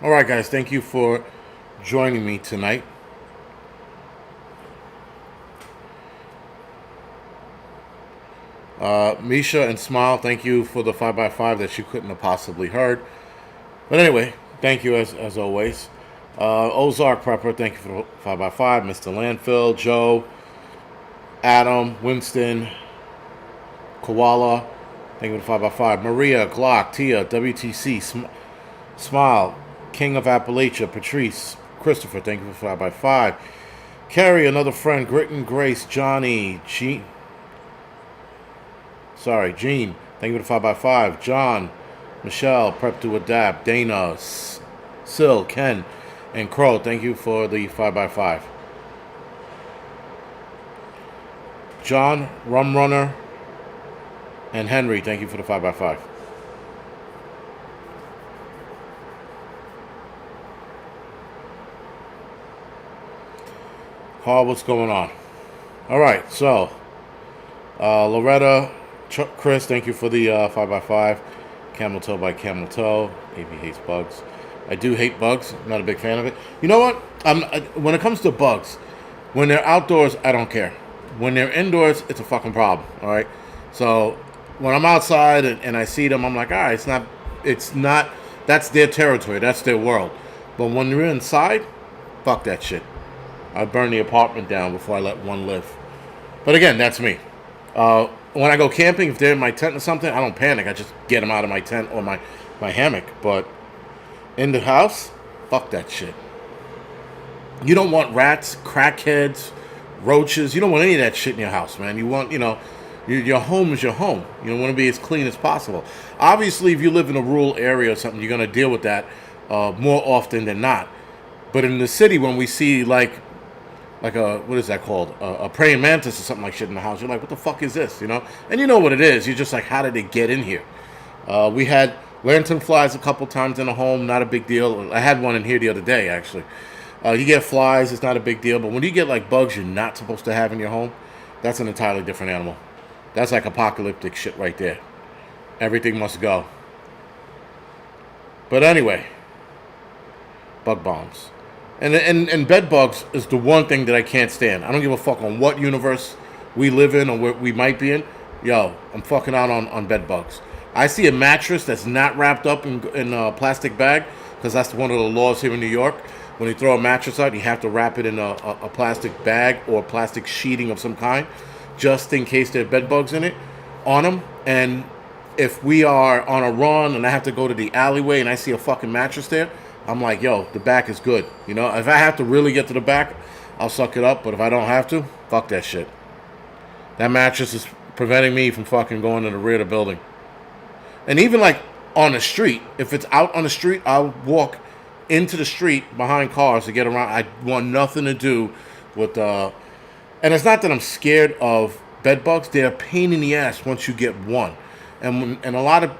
All right, guys, thank you for joining me tonight. Misha and Smile, thank you for the 5x5 that you couldn't have possibly heard. But anyway, thank you as always. Ozark Prepper, thank you for the 5x5. Mr. Landfill, Joe, Adam, Winston, Koala, thank you for the 5x5. Maria, Glock, Tia, WTC, Smile, King of Appalachia, Patrice, Christopher, thank you for 5x5. Carrie, another friend, Grit and Grace, Johnny, Gene, thank you for the 5x5. John, Michelle, Prep to Adapt, Dana, Sil, Ken, and Crow, thank you for the 5x5. John, Rum Runner, and Henry, thank you for the 5x5. Carl, what's going on? All right, so Loretta, Chris, thank you for the 5x5. Camel Toe by Camel Toe. AB hates bugs. I do hate bugs. I'm not a big fan of it. You know what? When it comes to bugs, when they're outdoors, I don't care. When they're indoors, it's a fucking problem. All right. So when I'm outside and I see them, I'm like, all right, it's not. That's their territory. That's their world. But when they're inside, fuck that shit. I burn the apartment down before I let one live. But again, that's me. When I go camping, if they're in my tent or something, I don't panic. I just get them out of my tent or my hammock. But in the house, fuck that shit. You don't want rats, crackheads, roaches. You don't want any of that shit in your house, man. You want, your home is your home. You want to be as clean as possible. Obviously, if you live in a rural area or something, you're going to deal with that more often than not. But in the city, when we see like a, what is that called? A praying mantis or something like shit in the house. You're like, what the fuck is this? And you know what it is. You're just like, how did it get in here? We had lantern flies a couple times in the home. Not a big deal. I had one in here the other day, actually. You get flies. It's not a big deal. But when you get like bugs you're not supposed to have in your home, that's an entirely different animal. That's like apocalyptic shit right there. Everything must go. But anyway, bug bombs. And bed bugs is the one thing that I can't stand. I don't give a fuck on what universe we live in or where we might be in. Yo, I'm fucking out on bed bugs. I see a mattress that's not wrapped up in a plastic bag, because that's one of the laws here in New York. When you throw a mattress out, you have to wrap it in a plastic bag or plastic sheeting of some kind, just in case there are bed bugs in it, on them. And if we are on a run and I have to go to the alleyway and I see a fucking mattress there, I'm like, yo, the back is good. If I have to really get to the back, I'll suck it up. But if I don't have to, fuck that shit. That mattress is preventing me from fucking going to the rear of the building. And even like on the street, if it's out on the street, I'll walk into the street behind cars to get around. I want nothing to do with and it's not that I'm scared of bed bugs. They're a pain in the ass once you get one. And a lot of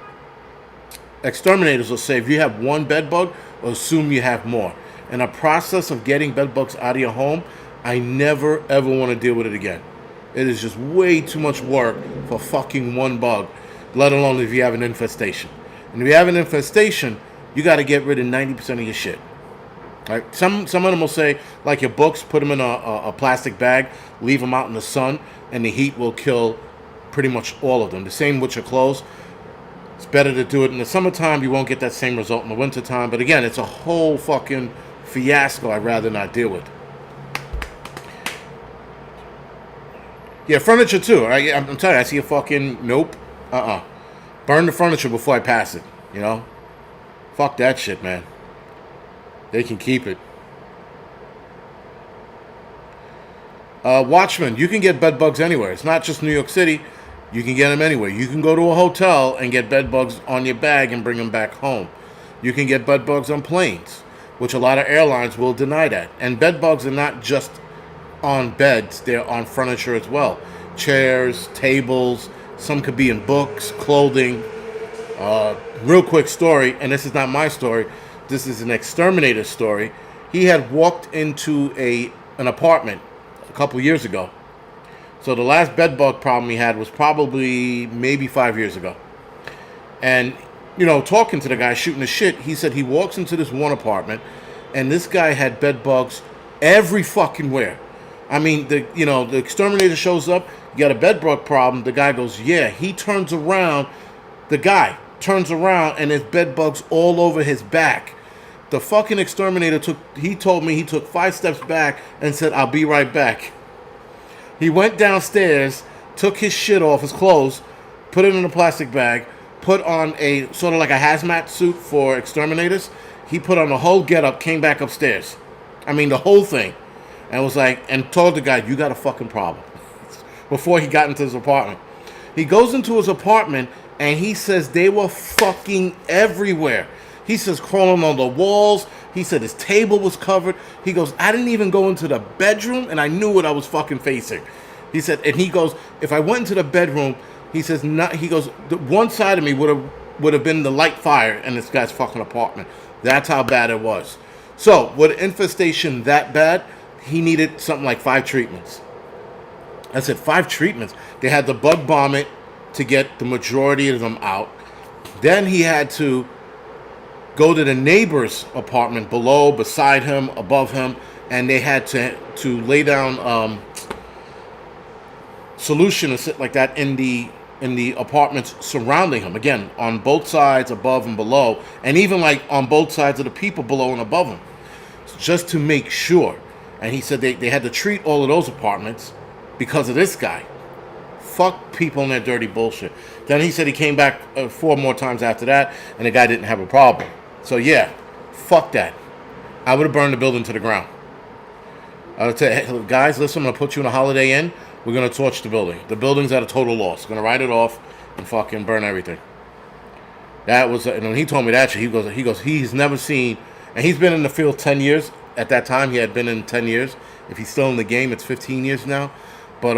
exterminators will say if you have one bed bug, assume you have more. In a process of getting bed bugs out of your home, I never ever want to deal with it again. It is just way too much work for fucking one bug, let alone if you have an infestation. And if you have an infestation, you got to get rid of 90% of your shit. Right? Some of them will say, like your books, put them in a plastic bag, leave them out in the sun, and the heat will kill pretty much all of them. The same with your clothes. It's better to do it in the summertime. You won't get that same result in the wintertime. But again, it's a whole fucking fiasco I'd rather not deal with. Yeah, furniture too. I'm telling you, I see a fucking nope. Burn the furniture before I pass it. Fuck that shit, man. They can keep it. Watchmen, you can get bed bugs anywhere. It's not just New York City. You can get them anywhere. You can go to a hotel and get bed bugs on your bag and bring them back home. You can get bed bugs on planes, which a lot of airlines will deny that. And bed bugs are not just on beds. They're on furniture as well. Chairs, tables. Some could be in books, clothing. Real quick story, and this is not my story. This is an exterminator story. He had walked into an apartment a couple years ago. So the last bed bug problem he had was probably maybe 5 years ago. And talking to the guy, shooting the shit. He said he walks into this one apartment, and this guy had bed bugs every fucking where. I mean, the exterminator shows up. You got a bed bug problem. The guy goes, yeah. He turns around. The guy turns around, and there's bed bugs all over his back. The fucking exterminator told me he took 5 steps back and said, I'll be right back. He went downstairs, took his shit off, his clothes, put it in a plastic bag, put on a sort of like a hazmat suit for exterminators. He put on the whole getup, came back upstairs. I mean, the whole thing. And was like, and told the guy, you got a fucking problem. Before he got into his apartment. He goes into his apartment, and he says they were fucking everywhere. He says crawling on the walls. He said his table was covered. He goes, I didn't even go into the bedroom, and I knew what I was fucking facing. He said, and he goes, if I went into the bedroom, he says, he goes, one side of me would have been the light fire in this guy's fucking apartment. That's how bad it was. So, with infestation that bad, he needed something like 5 treatments. I said, 5 treatments? They had to bug bomb it to get the majority of them out. Then he had to go to the neighbor's apartment below, beside him, above him, and they had to lay down solution and shit like that in the apartments surrounding him. Again, on both sides, above and below, and even like on both sides of the people below and above him, just to make sure. And he said they had to treat all of those apartments because of this guy. Fuck people and their dirty bullshit. Then he said he came back 4 more times after that, and the guy didn't have a problem. So yeah, fuck that. I would have burned the building to the ground. I would tell you, hey, guys, listen, I'm going to put you in a Holiday Inn. We're going to torch the building. The building's at a total loss. Going to write it off and fucking burn everything. That was, and when he told me that shit, he goes, he's never seen, and he's been in the field 10 years. At that time, he had been in 10 years. If he's still in the game, it's 15 years now. But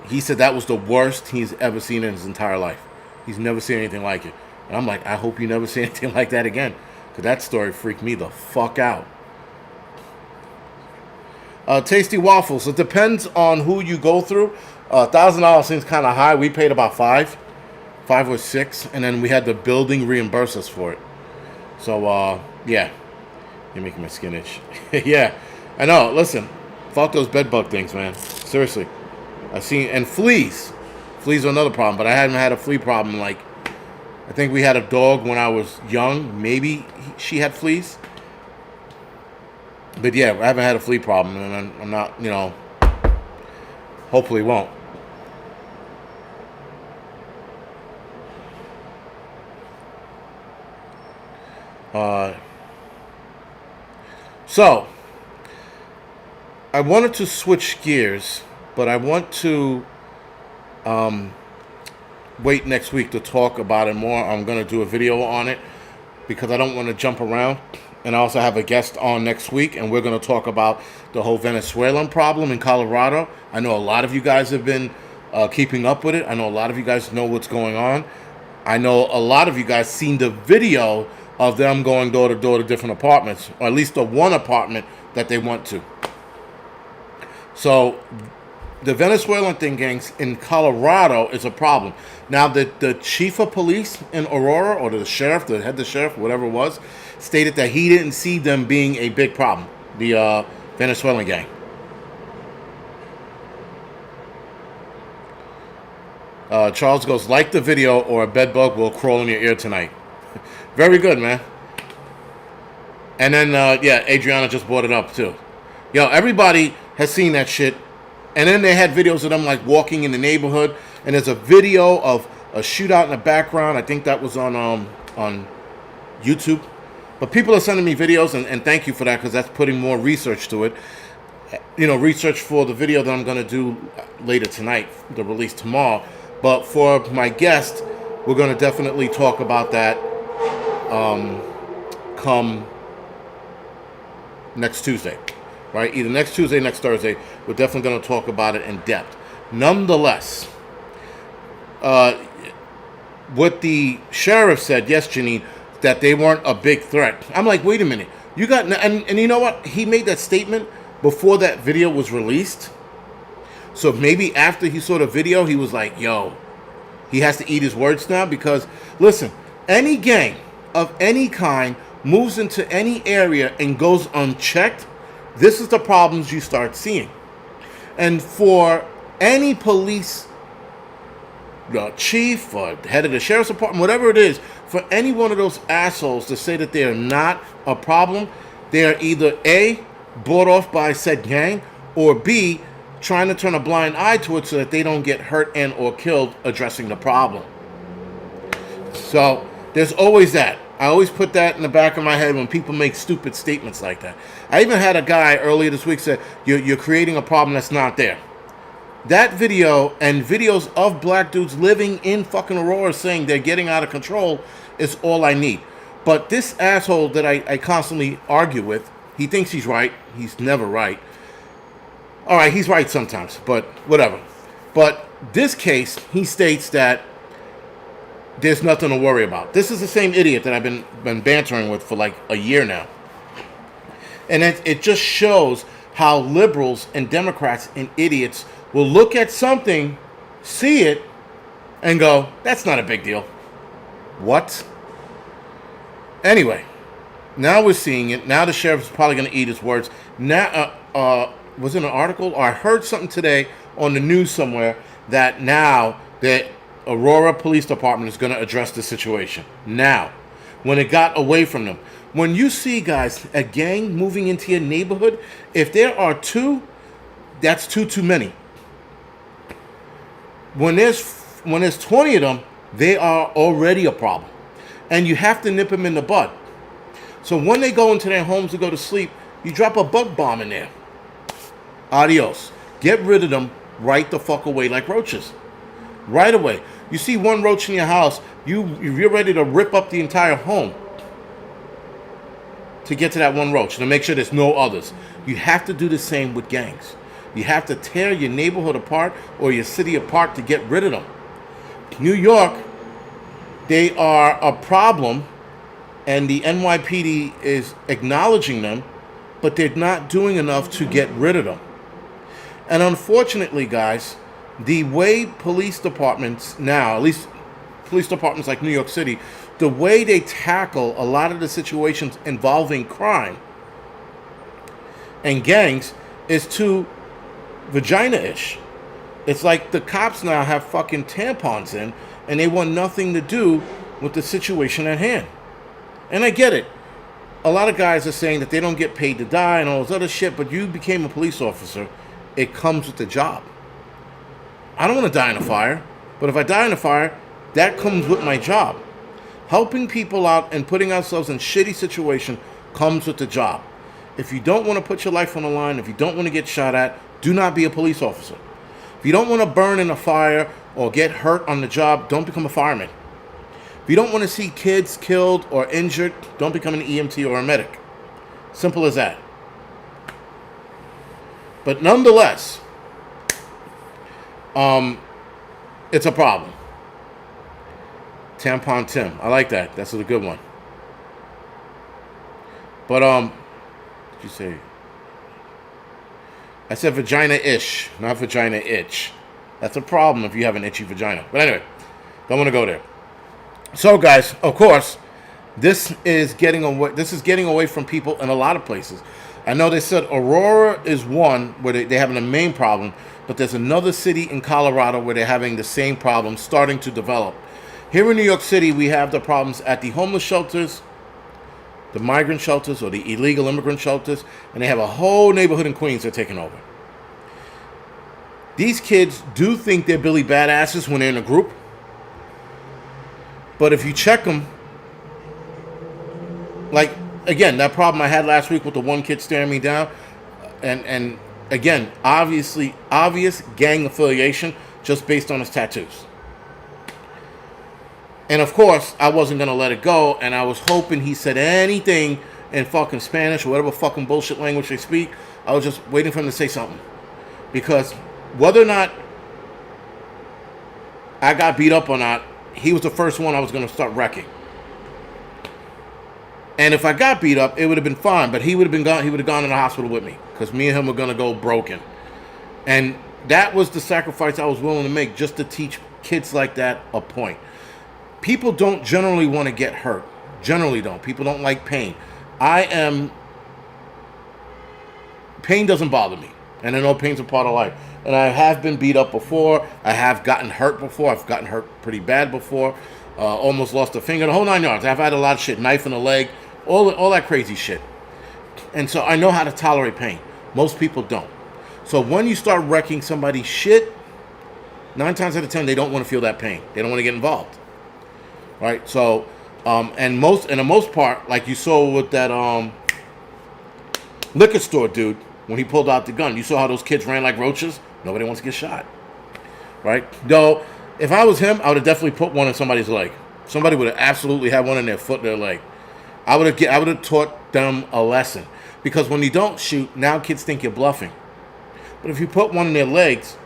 he said that was the worst he's ever seen in his entire life. He's never seen anything like it. And I'm like, I hope you never see anything like that again. Because that story freaked me the fuck out. Tasty waffles. It depends on who you go through. $1,000 seems kind of high. We paid about 5 or 6. And then we had the building reimburse us for it. So, yeah. You're making my skin itch. Yeah, I know. Listen, fuck those bed bug things, man. Seriously. And fleas. Fleas are another problem, but I haven't had a flea problem. Like, I think we had a dog when I was young. Maybe she had fleas. But yeah, I haven't had a flea problem, and I'm not, hopefully won't. So, I wanted to switch gears, but I want to wait next week to talk about it more. I'm going to do a video on it because I don't want to jump around. And I also have a guest on next week, and we're going to talk about the whole Venezuelan problem in Colorado. I know a lot of you guys have been keeping up with it. I know a lot of you guys know what's going on. I know a lot of you guys seen the video of them going door to door to different apartments, or at least the one apartment that they went to. So the Venezuelan thing, gangs, in Colorado is a problem. Now, the chief of police in Aurora, or the sheriff, the head of the sheriff, whatever it was, stated that he didn't see them being a big problem, the Venezuelan gang. Charles goes, like the video or a bed bug will crawl in your ear tonight. Very good, man. And then, yeah, Adriana just brought it up, too. Yo, everybody has seen that shit. And then they had videos of them, like, walking in the neighborhood. And there's a video of a shootout in the background. I think that was on YouTube. But people are sending me videos, and thank you for that, because that's putting more research to it. Research for the video that I'm going to do later tonight, the release tomorrow. But for my guest, we're going to definitely talk about that come next Tuesday, right? Either next Tuesday, next Thursday. We're definitely going to talk about it in depth. Nonetheless, what the sheriff said, yes, Janine, that they weren't a big threat. I'm like, wait a minute. You got, and you know what? He made that statement before that video was released. So maybe after he saw the video, he was like, yo, he has to eat his words now, because, listen, any gang of any kind moves into any area and goes unchecked, this is the problems you start seeing. And for any police chief or head of the sheriff's department, whatever it is, for any one of those assholes to say that they are not a problem, they are either A, bought off by said gang, or B, trying to turn a blind eye to it so that they don't get hurt and or killed addressing the problem. So there's always that. I always put that in the back of my head when people make stupid statements like that. I even had a guy earlier this week say, you're creating a problem that's not there. That video and videos of black dudes living in fucking Aurora saying they're getting out of control is all I need. But this asshole that I constantly argue with, he thinks he's right. He's never right. All right, he's right sometimes, but whatever. But this case, he states that there's nothing to worry about. This is the same idiot that I've been bantering with for like a year now. And it just shows how liberals and Democrats and idiots will look at something, see it, and go, that's not a big deal. What? Anyway, now we're seeing it. Now the sheriff's probably going to eat his words. Now, was it an article? Or I heard something today on the news somewhere that now the Aurora Police Department is going to address the situation. Now, when it got away from them. When you see, guys, a gang moving into your neighborhood, if there are two, that's too many. When there's 20 of them, they are already a problem. And you have to nip them in the bud. So when they go into their homes to go to sleep, you drop a bug bomb in there. Adios. Get rid of them right the fuck away like roaches. Right away. You see one roach in your house, you're ready to rip up the entire home to get to that one roach, to make sure there's no others. You have to do the same with gangs. You have to tear your neighborhood apart or your city apart to get rid of them. New York, they are a problem, and the NYPD is acknowledging them, but they're not doing enough to get rid of them. And unfortunately, guys, the way police departments now, at least police departments like New York City, the way they tackle a lot of the situations involving crime and gangs is too vagina-ish. It's like the cops now have fucking tampons in and they want nothing to do with the situation at hand. And I get it. A lot of guys are saying that they don't get paid to die and all this other shit, but you became a police officer. It comes with the job. I don't want to die in a fire, but if I die in a fire, that comes with my job. Helping people out and putting ourselves in shitty situations comes with the job. If you don't want to put your life on the line, if you don't want to get shot at, do not be a police officer. If you don't want to burn in a fire or get hurt on the job, don't become a fireman. If you don't want to see kids killed or injured, don't become an EMT or a medic. Simple as that. But nonetheless, it's a problem. Tampon Tim. I like that. That's a good one. But, what did you say? I said vagina-ish, not vagina-itch. That's a problem if you have an itchy vagina. But anyway, don't want to go there. So, guys, of course, this is getting away from people in a lot of places. I know they said Aurora is one where they're having a main problem, but there's another city in Colorado where they're having the same problem starting to develop. Here in New York City, we have the problems at the homeless shelters, the migrant shelters, or the illegal immigrant shelters, and they have a whole neighborhood in Queens they're taking over. These kids do think they're Billy Badasses when they're in a group, but if you check them, like, again, that problem I had last week with the one kid staring me down, and again, obvious gang affiliation just based on his tattoos. And of course, I wasn't going to let it go, and I was hoping he said anything in fucking Spanish or whatever fucking bullshit language they speak. I was just waiting for him to say something. Because whether or not I got beat up or not, he was the first one I was going to start wrecking. And if I got beat up, it would have been fine, but he would have been gone. He would have gone to the hospital with me because me and him were going to go broken. And that was the sacrifice I was willing to make just to teach kids like that a point. people don't generally want to get hurt. Generally don't. People don't like pain. Pain doesn't bother me. And I know pain's a part of life. And I have been beat up before. I have gotten hurt before. I've gotten hurt pretty bad before. Almost lost a finger. The whole 9 yards. I've had a lot of shit. Knife in the leg. All that crazy shit. And so I know how to tolerate pain. Most people don't. So when you start wrecking somebody's shit, 9 times out of 10, they don't want to feel that pain. They don't want to get involved. Right? So, and the most part, like you saw with that liquor store dude, when he pulled out the gun, you saw how those kids ran like roaches? Nobody wants to get shot. Right? Though, if I was him, I would have definitely put one in somebody's leg. Somebody would have absolutely had one in their foot, their leg. I would have taught them a lesson. Because when you don't shoot, now kids think you're bluffing. But if you put one in their legs,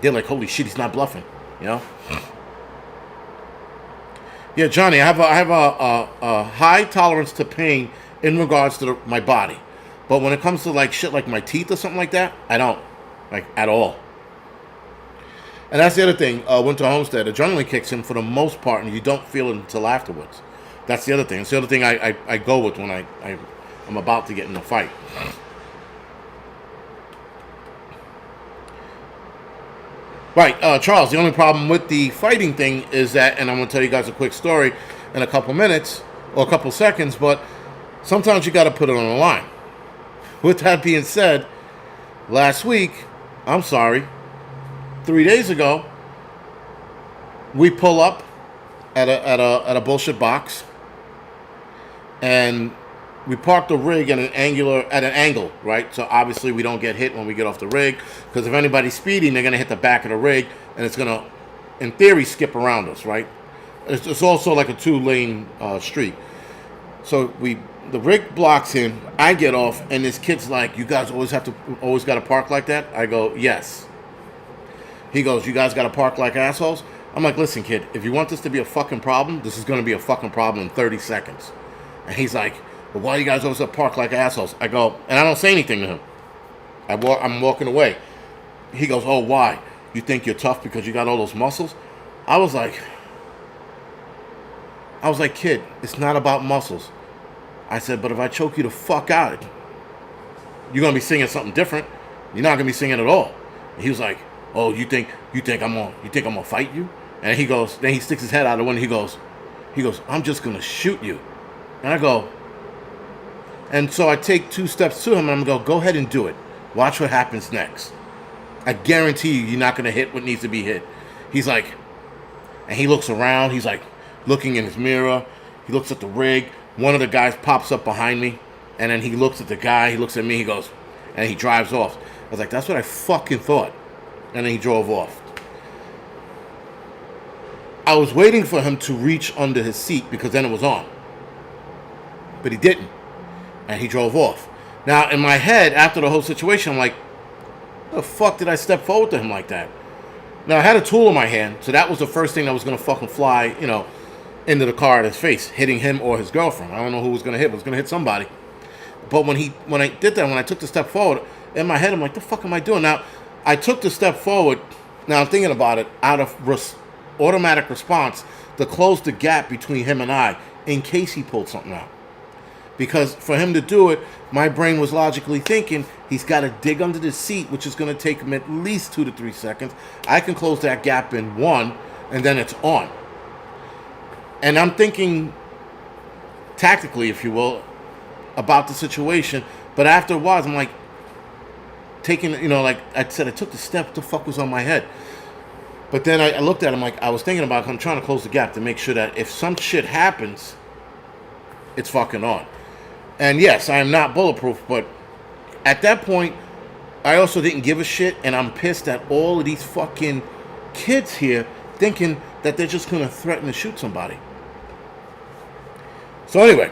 they're like, holy shit, he's not bluffing. You know? Yeah, Johnny, I have a high tolerance to pain in regards to my body. But when it comes to like shit like my teeth or something like that, I don't. Like, at all. And that's the other thing. Winter Homestead, adrenaline kicks in for the most part, and you don't feel it until afterwards. That's the other thing. It's the other thing I go with when I'm about to get in a fight. Right, Charles, the only problem with the fighting thing is that, and I'm going to tell you guys a quick story in a couple minutes, or a couple seconds, but sometimes you got to put it on the line. With that being said, last week, 3 days ago, we pull up at a bullshit box, and we park the rig at an angle, right? So obviously we don't get hit when we get off the rig, because if anybody's speeding, they're gonna hit the back of the rig, and it's gonna, in theory, skip around us, right? It's also like a 2-lane street. So the rig blocks in. I get off, and this kid's like, "You guys always got to park like that?" I go, "Yes." He goes, "You guys got to park like assholes?" I'm like, "Listen, kid, if you want this to be a fucking problem, this is gonna be a fucking problem in 30 seconds. And he's like, "But why do you guys always park like assholes?" I go, and I don't say anything to him. I'm walking away. He goes, "Oh, why? You think you're tough because you got all those muscles?" I was like, "Kid, it's not about muscles." I said, "But if I choke you the fuck out, you're gonna be singing something different. You're not gonna be singing at all." And he was like, "Oh, you think I'm gonna fight you?" And he goes, then he sticks his head out of the window. He goes, "I'm just gonna shoot you." And I go, and so I take 2 steps to him, and I'm going to go ahead and do it. Watch what happens next. I guarantee you're not going to hit what needs to be hit. He's like, and he looks around. He's like looking in his mirror. He looks at the rig. One of the guys pops up behind me, and then he looks at the guy. He looks at me. He goes, and he drives off. I was like, that's what I fucking thought. And then he drove off. I was waiting for him to reach under his seat because then it was on. But he didn't. And he drove off. Now, in my head, after the whole situation, I'm like, the fuck did I step forward to him like that? Now, I had a tool in my hand, so that was the first thing that was going to fucking fly, into the car at his face, hitting him or his girlfriend. I don't know who was going to hit, but it was going to hit somebody. But when I did that, when I took the step forward, in my head, I'm like, the fuck am I doing? Now, I took the step forward. Now, I'm thinking about it, out of automatic response, to close the gap between him and I, in case he pulled something out. Because for him to do it, my brain was logically thinking he's got to dig under the seat, which is going to take him at least 2 to 3 seconds. I can close that gap in 1, and then it's on. And I'm thinking tactically, if you will, about the situation. But after a while, I'm like, like I said, I took the step. What the fuck was on my head? But then I looked at him like I was thinking about, I'm trying to close the gap to make sure that if some shit happens, it's fucking on. And yes, I am not bulletproof, but at that point, I also didn't give a shit, and I'm pissed at all of these fucking kids here thinking that they're just going to threaten to shoot somebody. So anyway,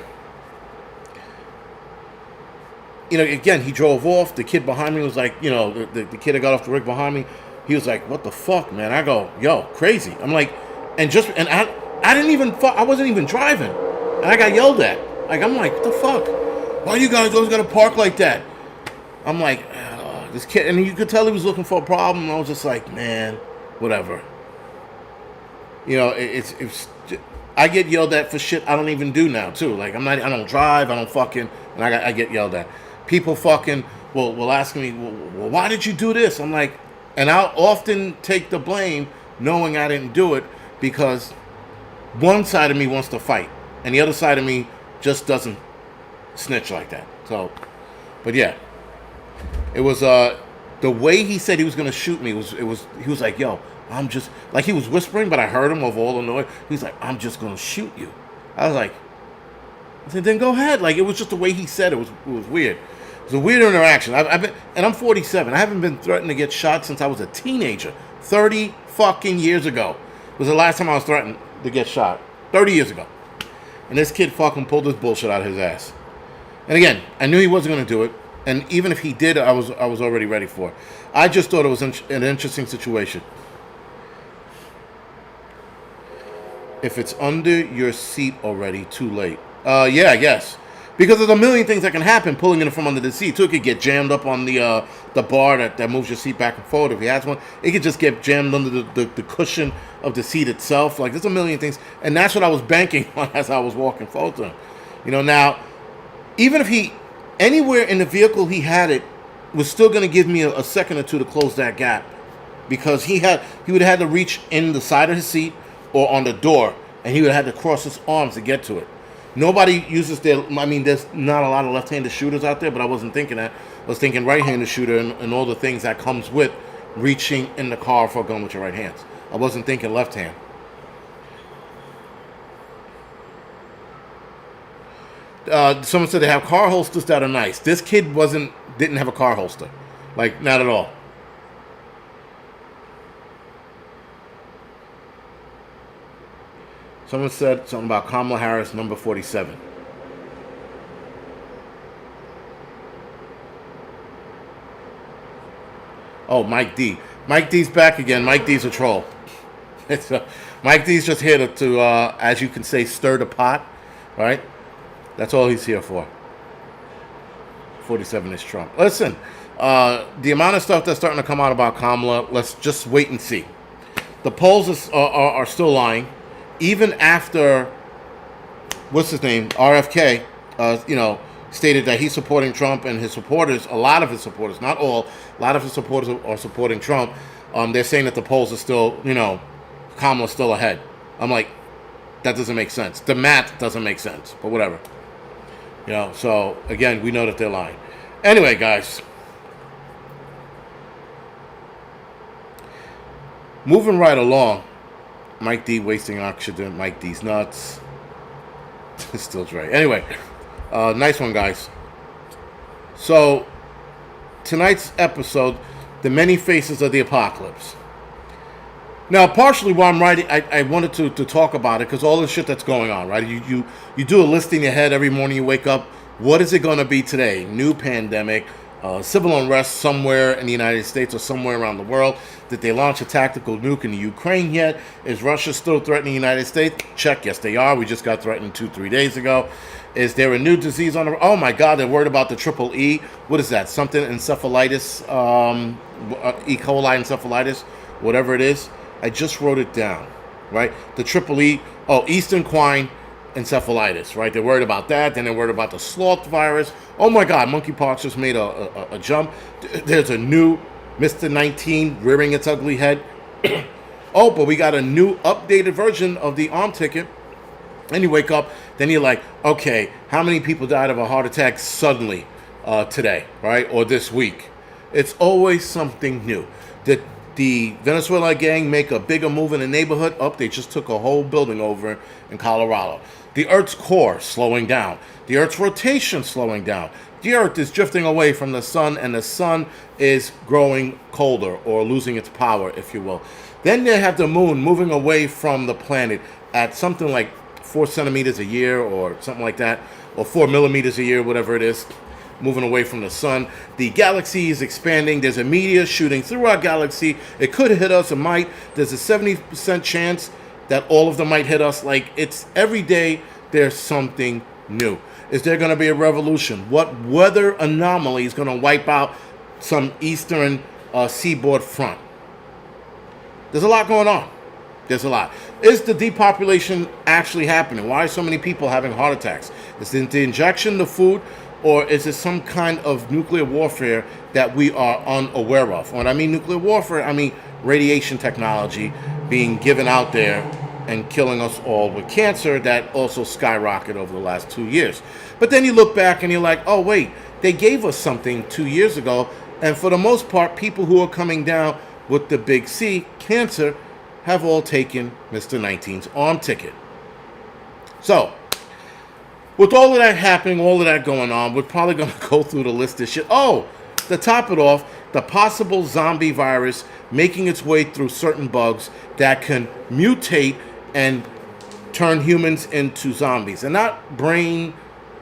again, he drove off. The kid behind me was like, the kid that got off the rig behind me, he was like, "What the fuck, man?" I go, "Yo, crazy." I'm like, I wasn't even driving, and I got yelled at. I'm like, what the fuck? Why you guys always got to park like that? I'm like, this kid, and you could tell he was looking for a problem. And I was just like, man, whatever. You know, it's I get yelled at for shit I don't even do now too. Like I don't drive, I don't fucking, and I get yelled at. People fucking will ask me, well, why did you do this? I'm like, and I'll often take the blame, knowing I didn't do it, because one side of me wants to fight, and the other side of me just doesn't snitch like that. So, but yeah, it was the way he said he was gonna shoot me he was like, yo, I'm just, like, he was whispering, but I heard him over all the noise. He's like, I'm just gonna shoot you. I was like, I said, then go ahead. Like, it was just the way he said it was weird. It was a weird interaction. I've been, and I'm 47. I haven't been threatened to get shot since I was a teenager. 30 fucking years ago was the last time I was threatened to get shot. 30 years ago. And this kid fucking pulled this bullshit out of his ass. And again, I knew he wasn't going to do it. And even if he did, I was already ready for it. I just thought it was an interesting situation. If it's under your seat already, too late. Yeah, I guess. Because there's a million things that can happen pulling it from under the seat. Too, it could get jammed up on the bar that moves your seat back and forward. If he has one, it could just get jammed under the cushion of the seat itself. Like, there's a million things. And that's what I was banking on as I was walking forward to him. You know, now, even if he, anywhere in the vehicle he had it, was still going to give me a second or two to close that gap. Because he would have had to reach in the side of his seat or on the door, and he would have had to cross his arms to get to it. Nobody uses there's not a lot of left-handed shooters out there, but I wasn't thinking that. I was thinking right-handed shooter and all the things that comes with reaching in the car for a gun with your right hands. I wasn't thinking left hand. Someone said they have car holsters that are nice. This kid didn't have a car holster. Like, not at all. Someone said something about Kamala Harris, number 47. Oh, Mike D. Mike D's back again. Mike D's a troll. Mike D's just here to as you can say, stir the pot. Right? That's all he's here for. 47 is Trump. Listen, the amount of stuff that's starting to come out about Kamala, let's just wait and see. The polls are still lying. Even after, what's his name, RFK, stated that he's supporting Trump, and his supporters, a lot of his supporters, not all, a lot of his supporters are supporting Trump. They're saying that the polls are still, Kamala's still ahead. I'm like, that doesn't make sense. The math doesn't make sense, but whatever. So again, we know that they're lying. Anyway, guys. Moving right along. Mike D wasting oxygen. Mike D's nuts. Still Dre. Anyway, nice one, guys. So, tonight's episode, The Many Faces of the Apocalypse. Now, partially while I'm writing, I wanted to talk about it because all the shit that's going on, right? You do a list in your head every morning you wake up. What is it going to be today? New pandemic, civil unrest somewhere in the United States or somewhere around the world. Did they launch a tactical nuke in the Ukraine yet? Is Russia still threatening the United States? Check, yes they are. We just got threatened 2-3 days ago. Is there a new disease on the... Oh my God, they're worried about the triple E. What is that? Something encephalitis, E. coli encephalitis, whatever it is. I just wrote it down, right? The triple E, Eastern Equine Encephalitis, right? They're worried about that. Then they're worried about the sloth virus. Oh my God, monkeypox just made a jump. There's a new Mr. 19 rearing its ugly head. But we got a new updated version of the arm ticket. And you wake up, then you're like, okay, how many people died of a heart attack suddenly today, right? Or this week? It's always something new. Did the Venezuela gang make a bigger move in the neighborhood? They just took a whole building over in Colorado. The Earth's core slowing down. The Earth's rotation slowing down. The Earth is drifting away from the sun, and the sun is growing colder or losing its power, if you will. Then they have the moon moving away from the planet at something like 4 centimeters a year or something like that, or 4 millimeters a year, whatever it is, moving away from the sun. The galaxy is expanding. There's a meteor shooting through our galaxy. It could hit us, it might. There's a 70% chance that all of them might hit us. Like, it's every day there's something new. Is there going to be a revolution? What weather anomaly is going to wipe out some eastern seaboard front? There's a lot going on. There's a lot. Is the depopulation actually happening? Why are so many people having heart attacks? Is it the injection, the food, or is it some kind of nuclear warfare that we are unaware of? When I mean nuclear warfare, I mean radiation technology being given out there and killing us all with cancer that also skyrocketed over the last 2 years. But then you look back and you're like, oh wait, they gave us something 2 years ago, and for the most part, people who are coming down with the big C, cancer, have all taken Mr. 19's arm ticket. So, with all of that happening, all of that going on, we're probably going to go through the list of shit. Oh, to top it off, the possible zombie virus making its way through certain bugs that can mutate and turn humans into zombies. And not brain,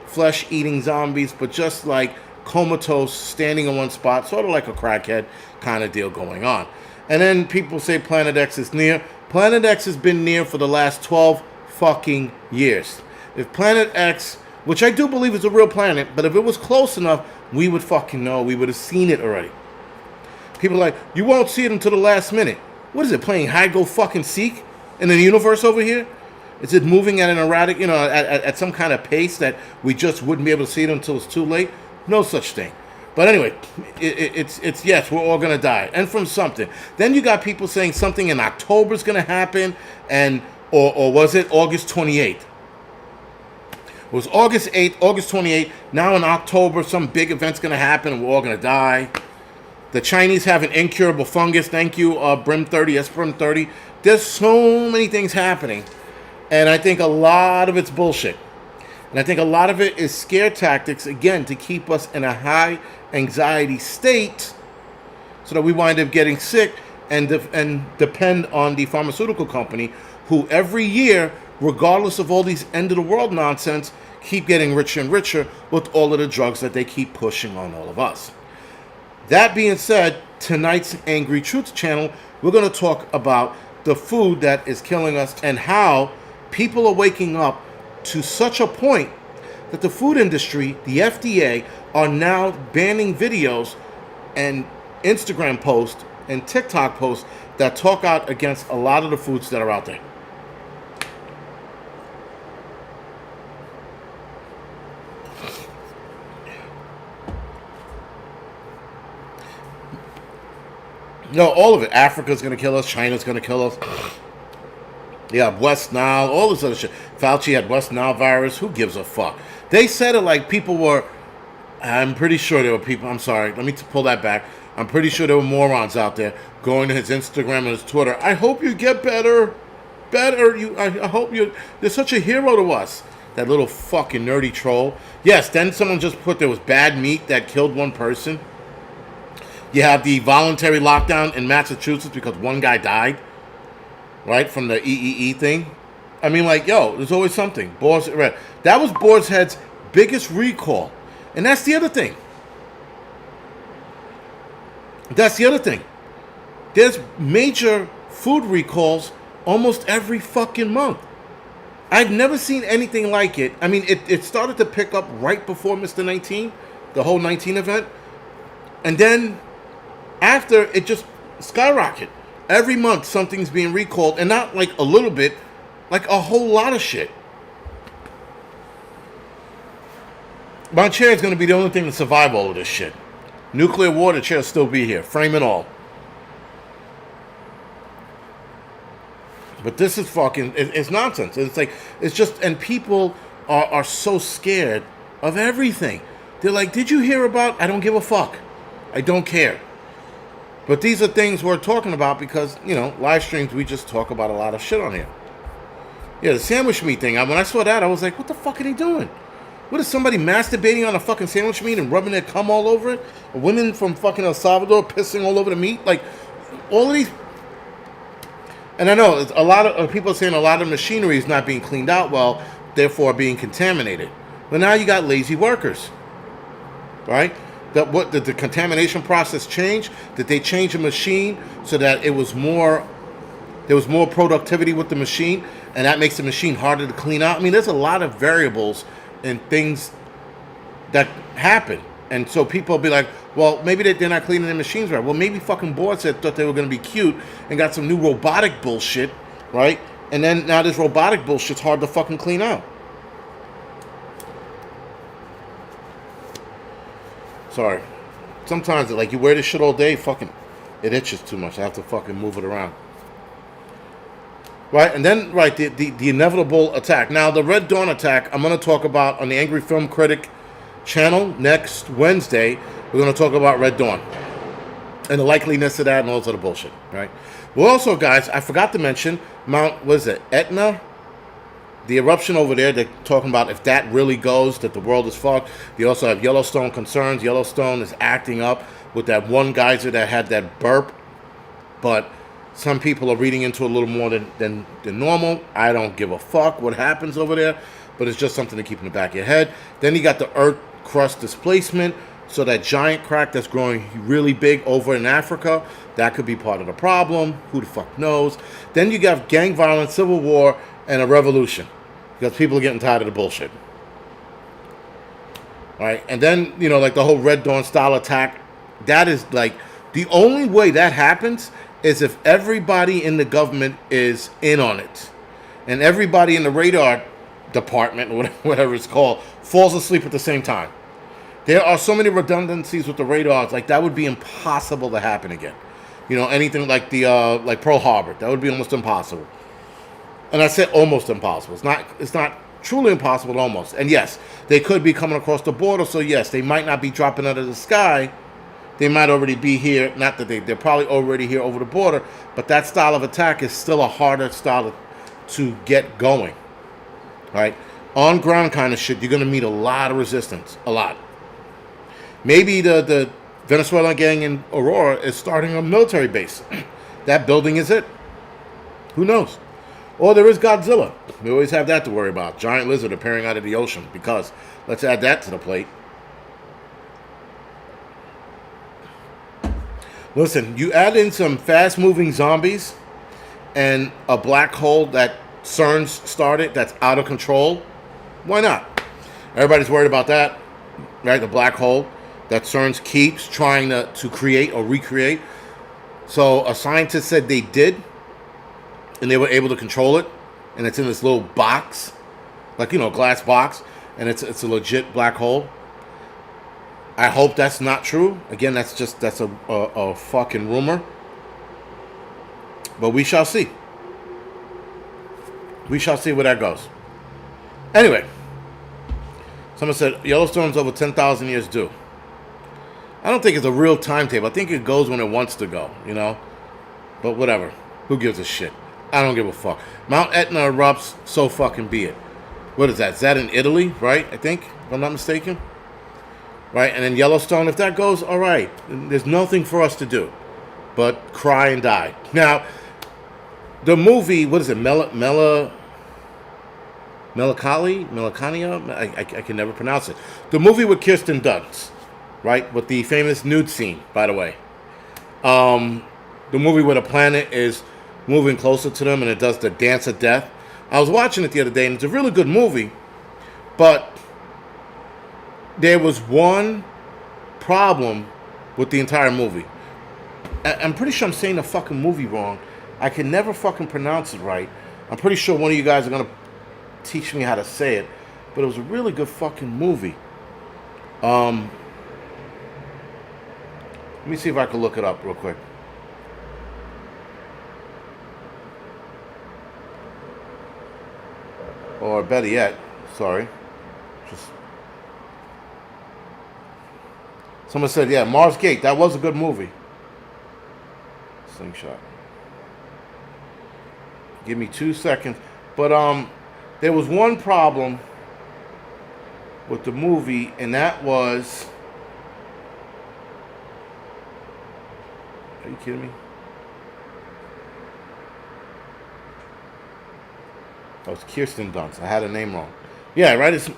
flesh-eating zombies, but just like comatose, standing in one spot, sort of like a crackhead kind of deal going on. And then people say Planet X is near. Planet X has been near for the last 12 fucking years. If Planet X, which I do believe is a real planet, but if it was close enough, we would fucking know. We would have seen it already. People are like, you won't see it until the last minute. What is it, playing hide go fucking seek in the universe over here? Is it moving at an erratic, at some kind of pace that we just wouldn't be able to see it until it's too late? No such thing. But anyway, it's yes, we're all going to die. And from something. Then you got people saying something in October is going to happen, or was it August 28th? It was August 8th, August 28th. Now in October, some big event's going to happen and we're all going to die. The Chinese have an incurable fungus. Thank you, Brim 30, Brim 30. There's so many things happening. And I think a lot of it's bullshit. And I think a lot of it is scare tactics, again, to keep us in a high anxiety state so that we wind up getting sick and depend on the pharmaceutical company who every year, regardless of all these end-of-the-world nonsense, keep getting richer and richer with all of the drugs that they keep pushing on all of us. That being said, tonight's Angry Truth channel, we're going to talk about the food that is killing us and how people are waking up to such a point that the food industry, the FDA, are now banning videos and Instagram posts and TikTok posts that talk out against a lot of the foods that are out there. No, all of it. Africa's going to kill us. China's going to kill us. Yeah, West Nile, all this other shit. Fauci had West Nile virus. Who gives a fuck? They said it like people were... I'm pretty sure there were people... I'm sorry. Let me pull that back. I'm pretty sure there were morons out there going to his Instagram and his Twitter. I hope you get better. Better. I hope you... You're such a hero to us. That little fucking nerdy troll. Yes, then someone just put there was bad meat that killed one person. You have the voluntary lockdown in Massachusetts because one guy died, right, from the EEE thing. I mean, like, yo, there's always something. That was Boar's Head's biggest recall. And that's the other thing. There's major food recalls almost every fucking month. I've never seen anything like it. I mean, it started to pick up right before Mr. 19, the whole 19 event. And then... after, it just skyrocketed. Every month, something's being recalled. And not like a little bit, like a whole lot of shit. My chair is going to be the only thing to survive all of this shit. Nuclear war, the chair will still be here. Frame and all. But this is fucking... It's nonsense. It's like... It's just... And people are so scared of everything. They're like, did you hear about... I don't give a fuck. I don't care. But these are things we're talking about because, live streams, we just talk about a lot of shit on here. Yeah, the sandwich meat thing. When I saw that, I was like, what the fuck are they doing? What is somebody masturbating on a fucking sandwich meat and rubbing their cum all over it? Women from fucking El Salvador pissing all over the meat? Like, all of these... And I know, a lot of people are saying a lot of machinery is not being cleaned out well, therefore being contaminated. But now you got lazy workers. Right? Did the contamination process change? Did they change a machine so that there was more productivity with the machine, and that makes the machine harder to clean out? I mean, there's a lot of variables and things that happen. And so people will be like, well, maybe they're not cleaning their machines right. Well, maybe fucking Boards thought they were going to be cute and got some new robotic bullshit right? And then now this robotic bullshit's hard to fucking clean out. Sorry. Sometimes, like, you wear this shit all day, fucking, it itches too much. I have to fucking move it around. Right, and then, right, the inevitable attack. Now, the Red Dawn attack, I'm going to talk about on the Angry Film Critic channel next Wednesday. We're going to talk about Red Dawn and the likeliness of that and all this other bullshit, right? Well, also, guys, I forgot to mention Etna? The eruption over there, they're talking about if that really goes, that the world is fucked. You also have Yellowstone concerns. Yellowstone is acting up with that one geyser that had that burp. But some people are reading into it a little more than normal. I don't give a fuck what happens over there. But it's just something to keep in the back of your head. Then you got the earth crust displacement. So that giant crack that's growing really big over in Africa, that could be part of the problem. Who the fuck knows? Then you got gang violence, civil war, and a revolution. Because people are getting tired of the bullshit. All right? And then, you know, like the whole Red Dawn style attack, that is like, the only way that happens is if everybody in the government is in on it. And everybody in the radar department, or whatever it's called, falls asleep at the same time. There are so many redundancies with the radars, like that would be impossible to happen again. You know, anything like the like Pearl Harbor, that would be almost impossible. And I said almost impossible. It's not truly impossible, almost. And yes, they could be coming across the border, so yes, they might not be dropping out of the sky. They might already be here. Not that they're probably already here over the border, but that style of attack is still a harder style to get going. Right? On ground kind of shit, you're gonna meet a lot of resistance. A lot. Maybe the Venezuelan gang in Aurora is starting a military base. That building is it. Who knows? Or there is Godzilla. We always have that to worry about. Giant lizard appearing out of the ocean. Because let's add that to the plate. Listen, you add in some fast-moving zombies and a black hole that CERN's started that's out of control. Why not? Everybody's worried about that, right? The black hole that CERN keeps trying to create or recreate. So a scientist said they did, and they were able to control it, and it's in this little box, like, you know, glass box, and it's a legit black hole. I hope that's not true. Again, that's a fucking rumor. But we shall see. We shall see where that goes. Anyway, someone said Yellowstone's over 10,000 years due. I don't think it's a real timetable. I think it goes when it wants to go, you know? But whatever. Who gives a shit? I don't give a fuck. Mount Etna erupts, so fucking be it. What is that? Is that in Italy, right? I think, if I'm not mistaken. Right? And then Yellowstone, if that goes, all right. There's nothing for us to do but cry and die. Now, the movie, what is it? Melancholia? I can never pronounce it. The movie with Kirsten Dunst, right? With the famous nude scene, by the way. The movie where the planet is moving closer to them and it does the dance of death. I was watching it the other day and it's a really good movie, but there was one problem with the entire movie. I'm pretty sure I'm saying the fucking movie wrong. I can never fucking pronounce it right. I'm pretty sure one of you guys are going to teach me how to say it. But it was a really good fucking movie. Let me see if I can look it up real quick. Or better yet, sorry. Someone said, yeah, Mars Gate. That was a good movie. Slingshot. Give me 2 seconds. But there was one problem with the movie, and that was... Are you kidding me? Oh, it's Kirsten Dunst. I had her name wrong. Yeah, right? It's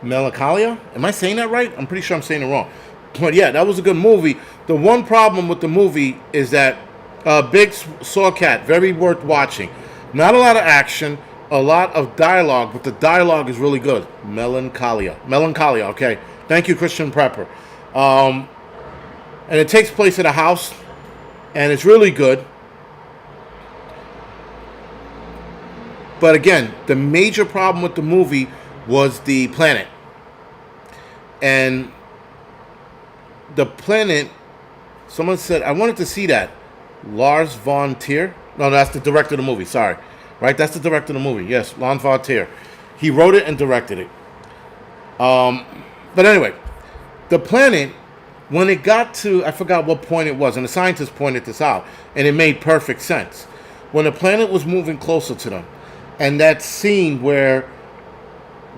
Melancholia? Am I saying that right? I'm pretty sure I'm saying it wrong. But yeah, that was a good movie. The one problem with the movie is that Big Saw Cat, very worth watching. Not a lot of action, a lot of dialogue, but the dialogue is really good. Melancholia, okay. Thank you, Christian Prepper. And it takes place at a house, and it's really good. But again, the major problem with the movie was the planet. And the planet, someone said, I wanted to see that. Lars von Trier? No, that's the director of the movie, sorry. Right, that's the director of the movie. Yes, Lars von Trier. He wrote it and directed it. But anyway, the planet, when it got to, I forgot what point it was, and the scientists pointed this out, and it made perfect sense. When the planet was moving closer to them, and that scene where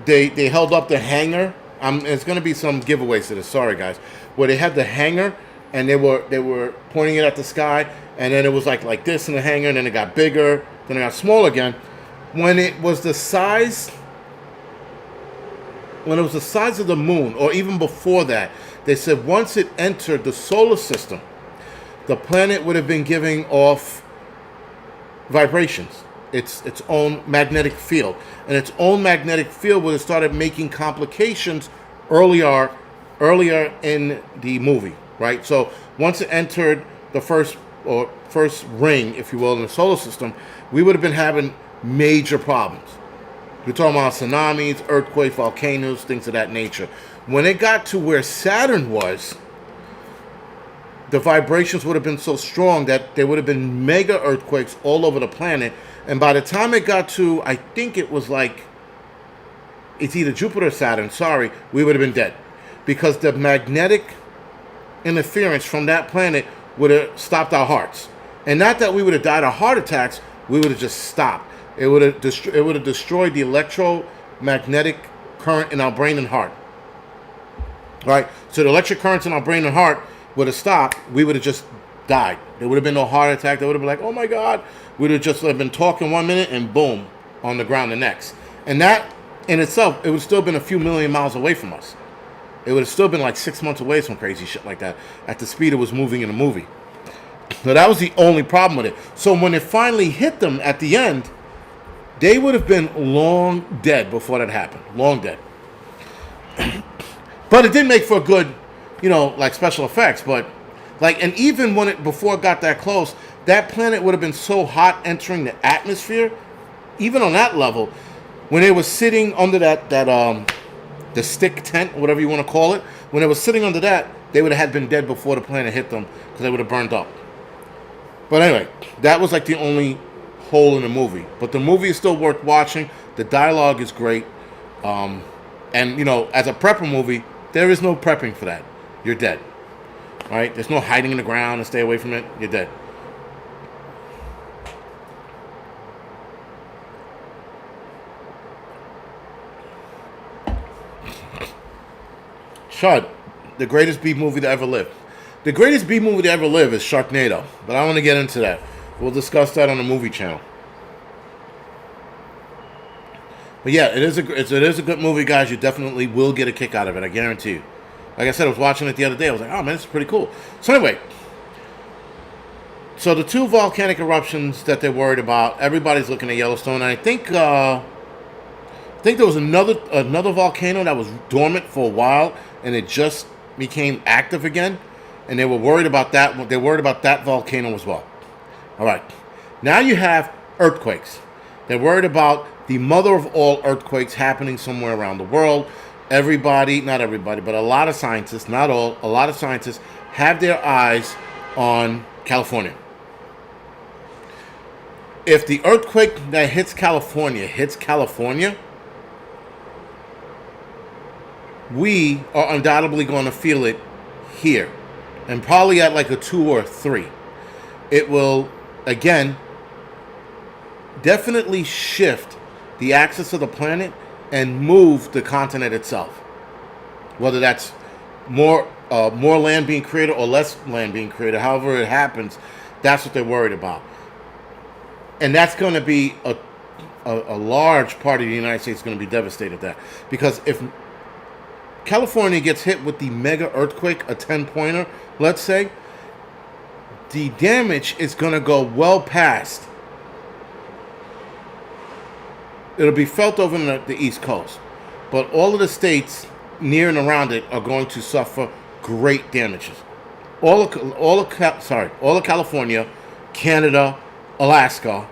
they held up the hanger, it's going to be some giveaways to this, sorry guys, where they had the hanger, and they were pointing it at the sky, and then it was like this in the hanger, and then it got bigger, then it got smaller again. When it was the size of the moon, or even before that, they said once it entered the solar system, the planet would have been giving off vibrations, its own magnetic field. And its own magnetic field would have started making complications earlier in the movie, right? So once it entered the first ring, if you will, in the solar system, we would have been having major problems. We're talking about tsunamis, earthquakes, volcanoes, things of that nature. When it got to where Saturn was, the vibrations would have been so strong that there would have been mega earthquakes all over the planet. And by the time it got to, I think it was it's either Jupiter or Saturn, sorry, we would have been dead. Because the magnetic interference from that planet would have stopped our hearts. And not that we would have died of heart attacks, we would have just stopped. It would have destroyed the electromagnetic current in our brain and heart. Right? So the electric currents in our brain and heart would have stopped. We would have just died. There would have been no heart attack. They would have been like, oh my God. We'd have just been talking 1 minute and boom, on the ground the next. And that in itself, it would have still been a few million miles away from us. It would have still been like 6 months away, some crazy shit like that, at the speed it was moving in the movie. So that was the only problem with it. So when it finally hit them at the end, they would have been long dead before that happened. Long dead. But it did make for a good, special effects. But, and even before it got that close, that planet would have been so hot entering the atmosphere, even on that level, when they were sitting under the stick tent, whatever you want to call it, when they were sitting under that, they would have been dead before the planet hit them, because they would have burned up. But anyway, that was the only hole in the movie. But the movie is still worth watching. The dialogue is great. And, as a prepper movie, there is no prepping for that. You're dead. All right? There's no hiding in the ground and stay away from it. You're dead. Shud, the greatest B movie to ever live. The greatest B movie to ever live is Sharknado. But I want to get into that. We'll discuss that on the movie channel. But yeah, it is a good movie, guys. You definitely will get a kick out of it. I guarantee you. Like I said, I was watching it the other day. I was like, oh man, this is pretty cool. So anyway, so the two volcanic eruptions that they're worried about, everybody's looking at Yellowstone. And I think there was another volcano that was dormant for a while, and it just became active again. And they were worried about that. They're worried about that volcano as well. All right. Now you have earthquakes. They're worried about the mother of all earthquakes happening somewhere around the world. Everybody, not everybody, but a lot of scientists, not all, a lot of scientists have their eyes on California. If the earthquake that hits California, we are undoubtedly going to feel it here. And probably at a 2 or 3. It will, again, definitely shift the axis of the planet and move the continent itself. Whether that's more land being created or less land being created, however it happens, that's what they're worried about. And that's going to be a large part of the United States is going to be devastated at that. Because if California gets hit with the mega earthquake, a 10-pointer, let's say, the damage is going to go well past. It'll be felt over in the East Coast. But all of the states near and around it are going to suffer great damages. All of California, Canada, Alaska,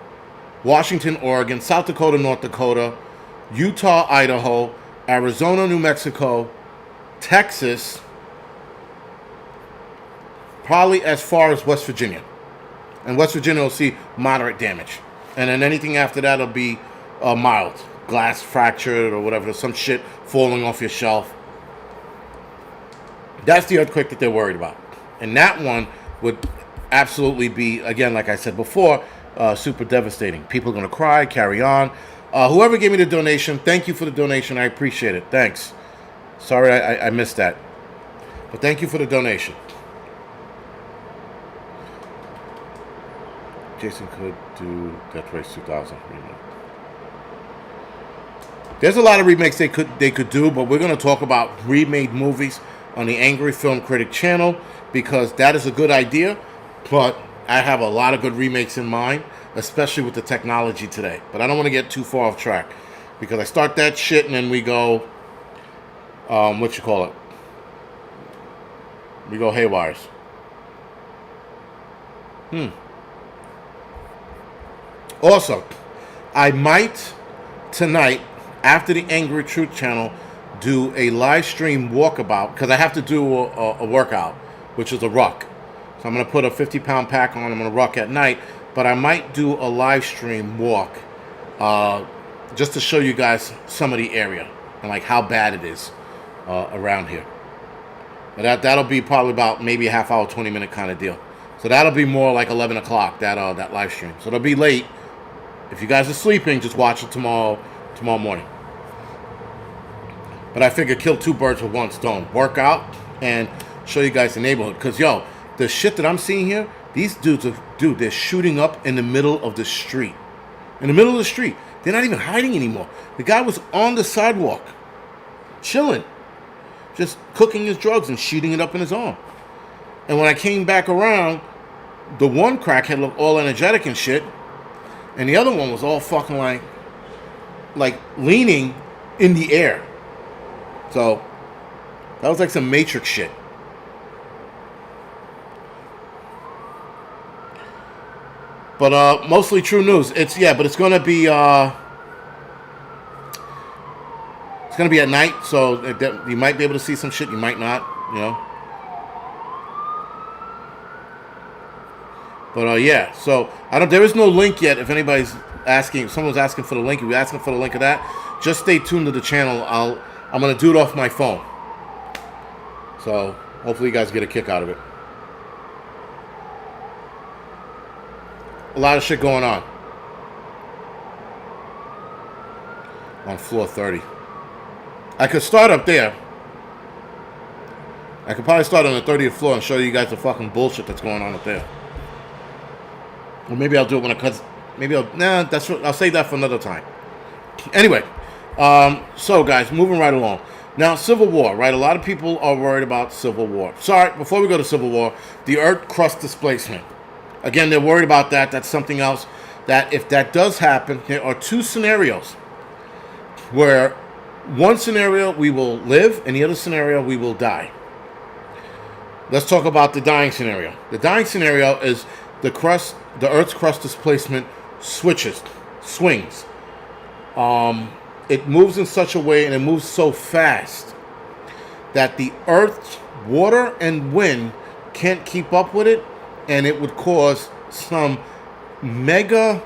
Washington, Oregon, South Dakota, North Dakota, Utah, Idaho, Arizona, New Mexico, Texas, probably as far as West Virginia. And West Virginia will see moderate damage. And then anything after that will be mild. Glass fractured or whatever, some shit falling off your shelf. That's the earthquake that they're worried about. And that one would absolutely be, again, like I said before, super devastating. People are going to cry, carry on. Whoever gave me the donation, thank you for the donation. I appreciate it. Thanks. Sorry I missed that. But thank you for the donation. Jason could do Death Race 2000 remake. There's a lot of remakes they could do, but we're going to talk about remade movies on the Angry Film Critic channel because that is a good idea, but I have a lot of good remakes in mind, especially with the technology today. But I don't want to get too far off track because I start that shit and then we go, what you call it? We go haywires. Also, I might tonight, after the Angry Truth channel, do a live stream walkabout because I have to do a workout, which is a ruck. So I'm going to put a 50-pound pack on. I'm going to ruck at night, but I might do a live stream walk just to show you guys some of the area and like how bad it is around here. And that'll be probably about maybe a half hour, 20-minute kind of deal. So that'll be more like 11 o'clock, that live stream. So it'll be late. If you guys are sleeping, just watch it tomorrow morning. But I figure kill two birds with one stone. Work out and show you guys the neighborhood. Because, yo, the shit that I'm seeing here, these dudes, they're shooting up in the middle of the street. In the middle of the street. They're not even hiding anymore. The guy was on the sidewalk, chilling, just cooking his drugs and shooting it up in his arm. And when I came back around, the one crackhead looked all energetic and shit. And the other one was all fucking like leaning in the air. So that was like some Matrix shit. But mostly true news. It's gonna be at night, so you might be able to see some shit, you might not, you know. But yeah, so there is no link yet. If anybody's asking, if someone's asking for the link, if you're asking for the link of that, just stay tuned to the channel. I'm gonna do it off my phone. So hopefully you guys get a kick out of it. A lot of shit going on floor 30. I could start up there. I could probably start on the 30th floor and show you guys the fucking bullshit that's going on up there. Or maybe I'll do it when I'll save that for another time. Anyway, so guys, moving right along. Now, Civil War, right? A lot of people are worried about Civil War. Sorry, before we go to Civil War, the Earth crust displacement. Again, they're worried about that. That's something else that if that does happen, there are two scenarios where one scenario we will live and the other scenario we will die. Let's talk about the dying scenario. The dying scenario is the Earth's crust displacement swings. It moves in such a way and it moves so fast that the Earth's water and wind can't keep up with it, and it would cause some mega,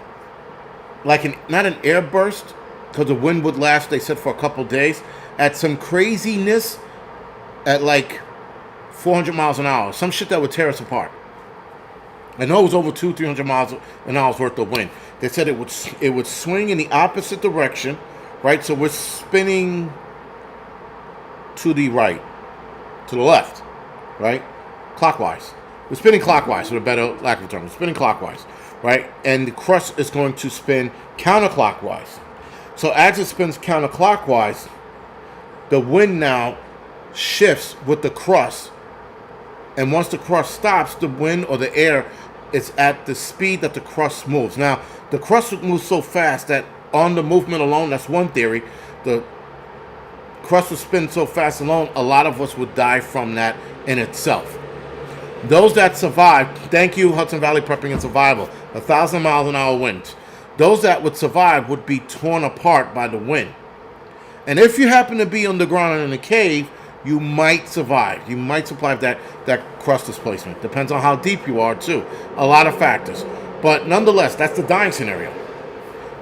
not an air burst, because the wind would last, they said, for a couple days, at some craziness at like 400 miles an hour. Some shit that would tear us apart. I know it was over 200-300 miles an hour's worth of wind. They said it would swing in the opposite direction, right? So we're spinning to the right, to the left, right? Clockwise. We're spinning clockwise, for a better lack of a term. We're spinning clockwise, right? And the crust is going to spin counterclockwise. So as it spins counterclockwise, the wind now shifts with the crust. And once the crust stops, the wind or the air is at the speed that the crust moves. Now, the crust would move so fast that on the movement alone, that's one theory, the crust would spin so fast alone, a lot of us would die from that in itself. Those that survive, thank you, Hudson Valley Prepping and Survival, 1,000 miles an hour winds. those that would survive would be torn apart by the wind. And if you happen to be underground in a cave, you might survive. You might survive that crust displacement. Depends on how deep you are, too. A lot of factors. But nonetheless, that's the dying scenario.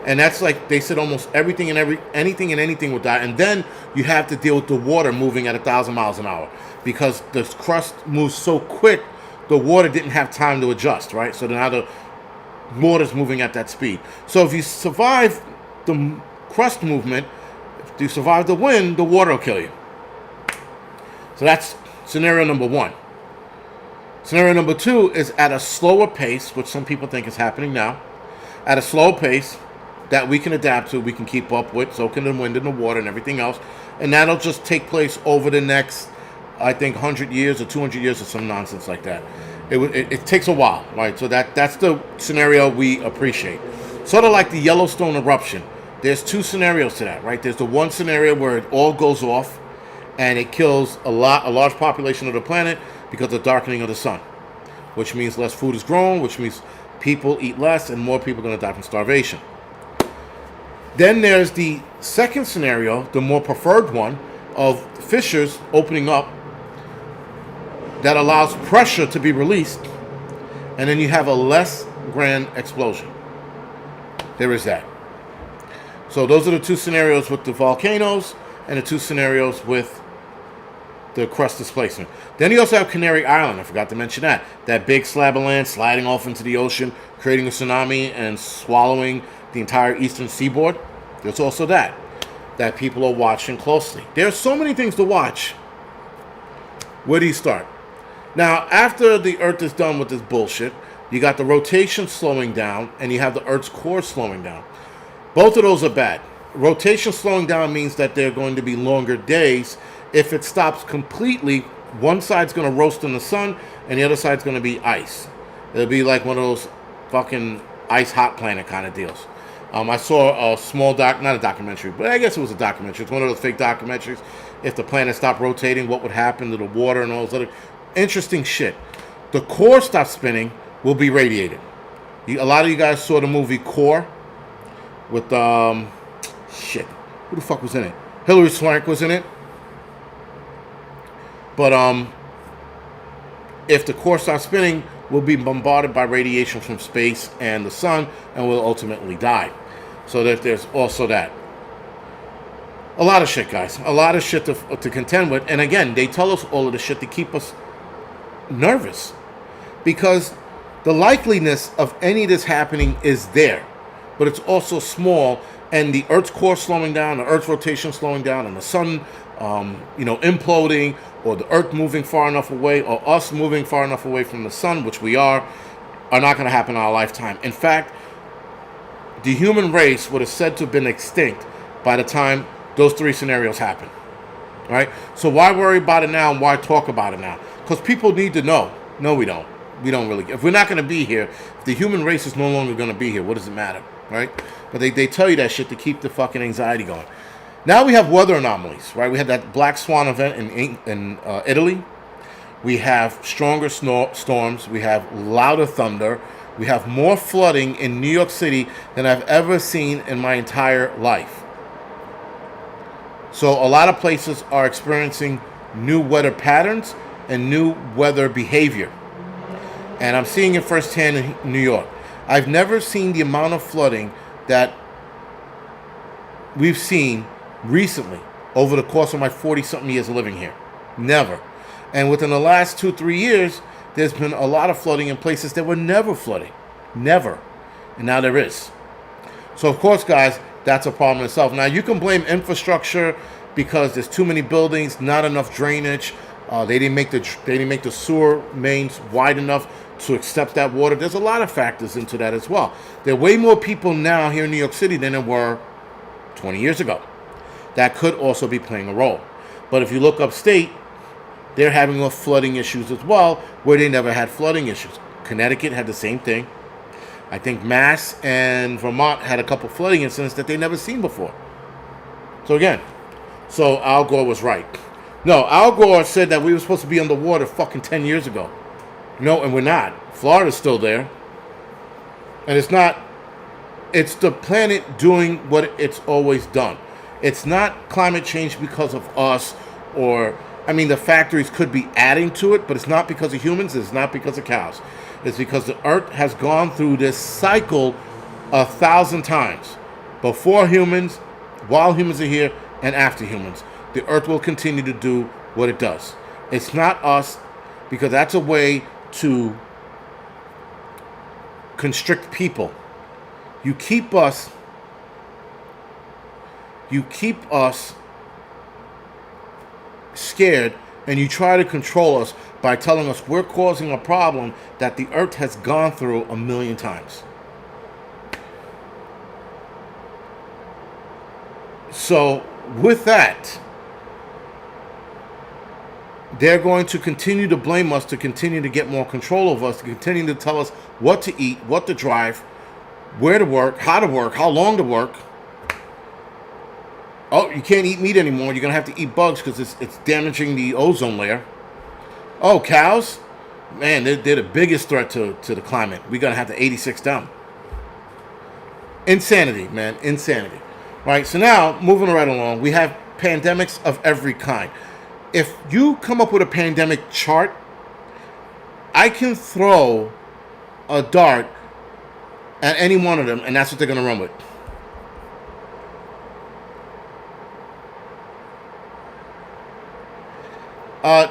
And that's like they said almost everything and anything would die. And then you have to deal with the water moving at 1,000 miles an hour. Because the crust moves so quick, the water didn't have time to adjust, right? So now the water's moving at that speed. So if you survive the crust movement, if you survive the wind, the water will kill you. So that's scenario number one. Scenario number two is at a slower pace, which some people think is happening now. At a slow pace that we can adapt to, we can keep up with, soaking the wind and the water and everything else. And that'll just take place over the next, I think, 100 years or 200 years or some nonsense like that. It takes a while, right? So that's the scenario we appreciate. Sort of like the Yellowstone eruption. There's two scenarios to that, right? There's the one scenario where it all goes off and it kills a large population of the planet because of the darkening of the sun, which means less food is grown, which means people eat less and more people are going to die from starvation. Then there's the second scenario, the more preferred one, of fissures opening up that allows pressure to be released, and then you have a less grand explosion. There is that. So those are the two scenarios with the volcanoes and the two scenarios with the crust displacement. Then you also have Canary Island. I forgot to mention that. That big slab of land sliding off into the ocean, creating a tsunami and swallowing the entire eastern seaboard. There's also that people are watching closely. There are so many things to watch. Where do you start? Now, after the Earth is done with this bullshit, you got the rotation slowing down and you have the Earth's core slowing down. Both of those are bad. Rotation slowing down means that there are going to be longer days. If it stops completely, one side's going to roast in the sun and the other side's going to be ice. It'll be like one of those fucking ice hot planet kind of deals. I saw a small not a documentary, but I guess it was a documentary. It's one of those fake documentaries. If the planet stopped rotating, what would happen to the water and all those other interesting shit. The core stops spinning, will be radiated. A lot of you guys saw the movie Core with shit. Who the fuck was in it? Hilary Swank was in it. But if the core stops spinning, we'll be bombarded by radiation from space and the sun, and we'll ultimately die. So that there's also that. A lot of shit, guys. A lot of shit to contend with. And again, they tell us all of the shit to keep us nervous. Because the likeliness of any of this happening is there. But it's also small. And the Earth's core slowing down, the Earth's rotation slowing down, and the sun, imploding, or the Earth moving far enough away, or us moving far enough away from the sun, which we are not going to happen in our lifetime. In fact, the human race would have said to have been extinct by the time those three scenarios happen. Right? So why worry about it now and why talk about it now? Because people need to know. No, we don't. We don't really. If we're not going to be here, if the human race is no longer going to be here, what does it matter? Right? But they tell you that shit to keep the fucking anxiety going. Now we have weather anomalies, right? We had that black swan event in Italy. We have stronger storms. We have louder thunder. We have more flooding in New York City than I've ever seen in my entire life. So a lot of places are experiencing new weather patterns and new weather behavior. And I'm seeing it firsthand in New York. I've never seen the amount of flooding that we've seen recently over the course of my 40-something years of living here. Never. And within the last 2-3 years, there's been a lot of flooding in places that were never flooding. Never. And now there is. So, of course, guys, that's a problem in itself. Now, you can blame infrastructure because there's too many buildings, not enough drainage. They didn't make the sewer mains wide enough to accept that water. There's a lot of factors into that as well. There are way more people now here in New York City than there were 20 years ago. That could also be playing a role. But if you look upstate, they're having flooding issues as well, where they never had flooding issues. Connecticut had the same thing. I think Mass and Vermont had a couple flooding incidents that they never seen before. So again, Al Gore was right. No, Al Gore said that we were supposed to be underwater fucking 10 years ago. No, and we're not. Florida's still there. And it's not It's the planet doing what it's always done. It's not climate change because of us, or, I mean, the factories could be adding to it, but it's not because of humans, it's not because of cows. It's because the earth has gone through this cycle 1,000 times. Before humans, while humans are here, and after humans. The earth will continue to do what it does. It's not us, because that's a way to constrict people. You keep us scared, and you try to control us by telling us we're causing a problem that the earth has gone through 1,000,000 times. So with that, they're going to continue to blame us, to continue to get more control of us, to continue to tell us what to eat, what to drive, where to work, how long to work. Oh, you can't eat meat anymore. You're going to have to eat bugs because it's damaging the ozone layer. Oh, cows? Man, they're the biggest threat to the climate. We're going to have to 86 down. Insanity, man. Insanity. Right, so now, moving right along, we have pandemics of every kind. If you come up with a pandemic chart, I can throw a dart at any one of them, and that's what they're going to run with.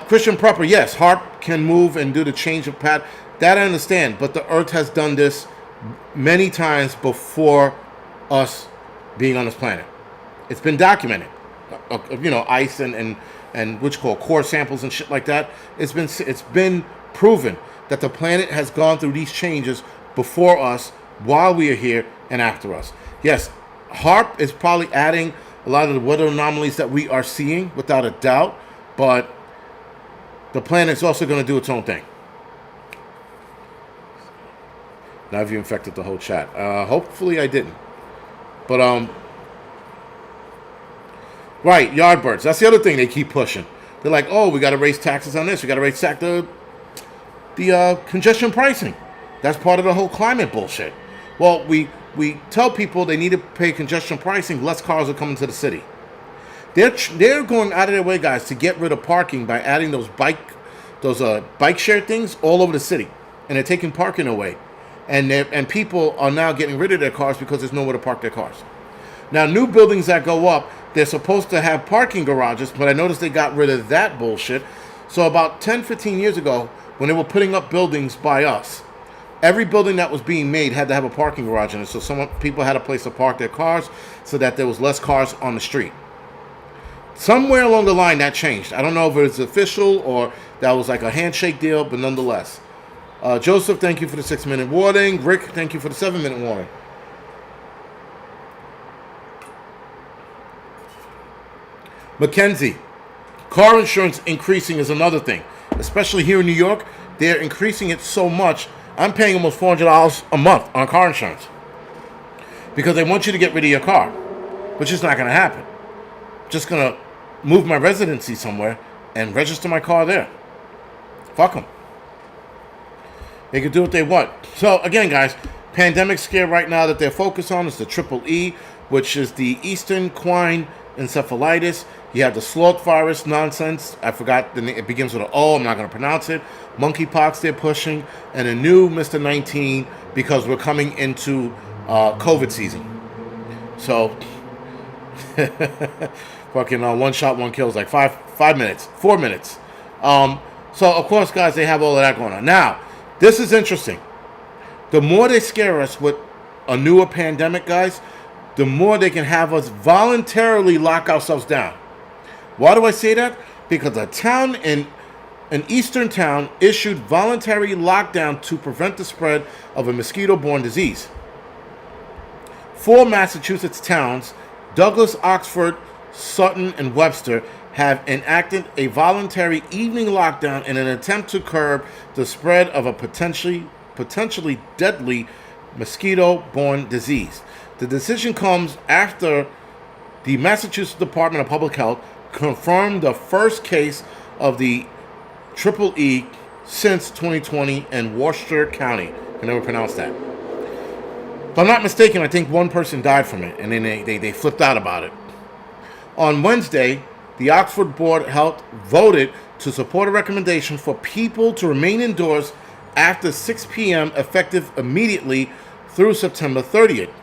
Christian Prepper, yes, HARP can move and do the change of path. That I understand, but the Earth has done this many times before us being on this planet. It's been documented. Ice and what you call core samples and shit like that. It's been proven that the planet has gone through these changes before us, while we are here, and after us. Yes, HARP is probably adding a lot of the weather anomalies that we are seeing, without a doubt, but the planet's also going to do its own thing. Now I've infected the whole chat. Hopefully I didn't. But, right, Yardbirds. That's the other thing they keep pushing. They're like, oh, we got to raise taxes on this. We got to raise the congestion pricing. That's part of the whole climate bullshit. Well, we tell people they need to pay congestion pricing. Less cars are coming to the city. They're going out of their way, guys, to get rid of parking by adding those bike share things all over the city, and they're taking parking away, and people are now getting rid of their cars because there's nowhere to park their cars. Now, new buildings that go up, they're supposed to have parking garages, but I noticed they got rid of that bullshit. So about 10, 15 years ago, when they were putting up buildings by us, every building that was being made had to have a parking garage in it, so people had a place to park their cars so that there was less cars on the street. Somewhere along the line, that changed. I don't know if it's official or that was like a handshake deal, but nonetheless. Joseph, thank you for the 6-minute warning. Rick, thank you for the 7-minute warning. Mackenzie, car insurance increasing is another thing. Especially here in New York, they're increasing it so much. I'm paying almost $400 a month on car insurance because they want you to get rid of your car, which is not going to happen. Just going to move my residency somewhere and register my car there. Fuck them. They can do what they want. So, again, guys, pandemic scare right now that they're focused on is the triple E, which is the Eastern Equine Encephalitis. You have the sloth virus nonsense. I forgot the name. It begins with an O. I'm not going to pronounce it. Monkeypox they're pushing. And a new Mr. 19 because we're coming into COVID season. So, fucking one shot, one kill is like 4 minutes. So, of course, guys, they have all of that going on. Now, this is interesting. The more they scare us with a newer pandemic, guys, the more they can have us voluntarily lock ourselves down. Why do I say that? Because a town in an eastern town issued voluntary lockdown to prevent the spread of a mosquito-borne disease. 4 Massachusetts towns, Douglas, Oxford, Sutton, and Webster, have enacted a voluntary evening lockdown in an attempt to curb the spread of a potentially deadly mosquito-borne disease. The decision comes after the Massachusetts Department of Public Health confirmed the first case of the triple E since 2020 in Worcester County. I can never pronounce that. If I'm not mistaken, I think one person died from it, and then they flipped out about it. On Wednesday, the Oxford Board of Health voted to support a recommendation for people to remain indoors after 6 p.m. effective immediately through September 30th.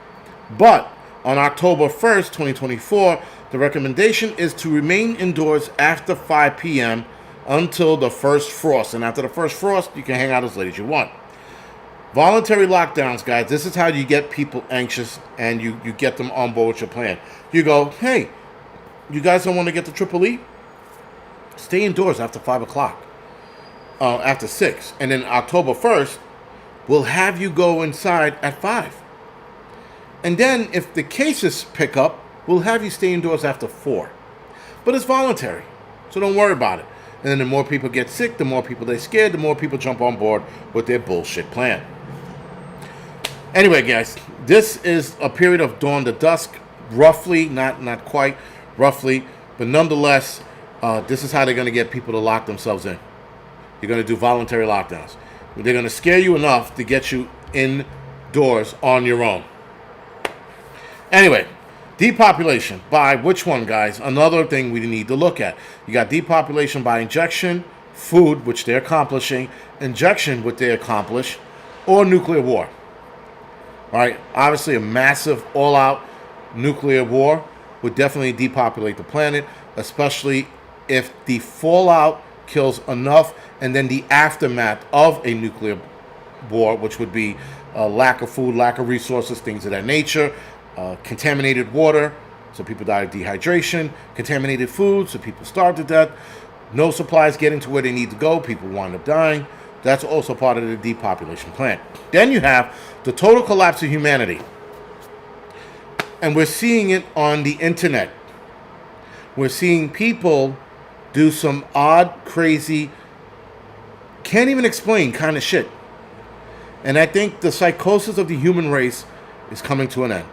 But on October 1st, 2024, the recommendation is to remain indoors after 5 p.m. until the first frost. And after the first frost, you can hang out as late as you want. Voluntary lockdowns, guys. This is how you get people anxious and you get them on board with your plan. You go, hey, you guys don't want to get the triple E? Stay indoors after 5 o'clock. After 6. And then October 1st, we'll have you go inside at 5. And then if the cases pick up, we'll have you stay indoors after 4. But it's voluntary, so don't worry about it. And then the more people get sick, the more people they scared, the more people jump on board with their bullshit plan. Anyway, guys, this is a period of dawn to dusk, roughly, not quite, roughly, but nonetheless, this is how they're going to get people to lock themselves in. You're going to do voluntary lockdowns. They're going to scare you enough to get you indoors on your own. Anyway, depopulation by which one, guys? Another thing we need to look at. You got depopulation by injection, food, which they're accomplishing, injection, which they accomplish, or nuclear war. All right, obviously a massive all-out nuclear war would definitely depopulate the planet, especially if the fallout kills enough, and then the aftermath of a nuclear war, which would be lack of food, lack of resources, things of that nature, contaminated water, so people die of dehydration, contaminated food, so people starve to death, no supplies getting to where they need to go, people wind up dying. That's also part of the depopulation plan. Then you have the total collapse of humanity. And we're seeing it on the internet. We're seeing people do some odd, crazy, can't even explain kind of shit. And I think the psychosis of the human race is coming to an end.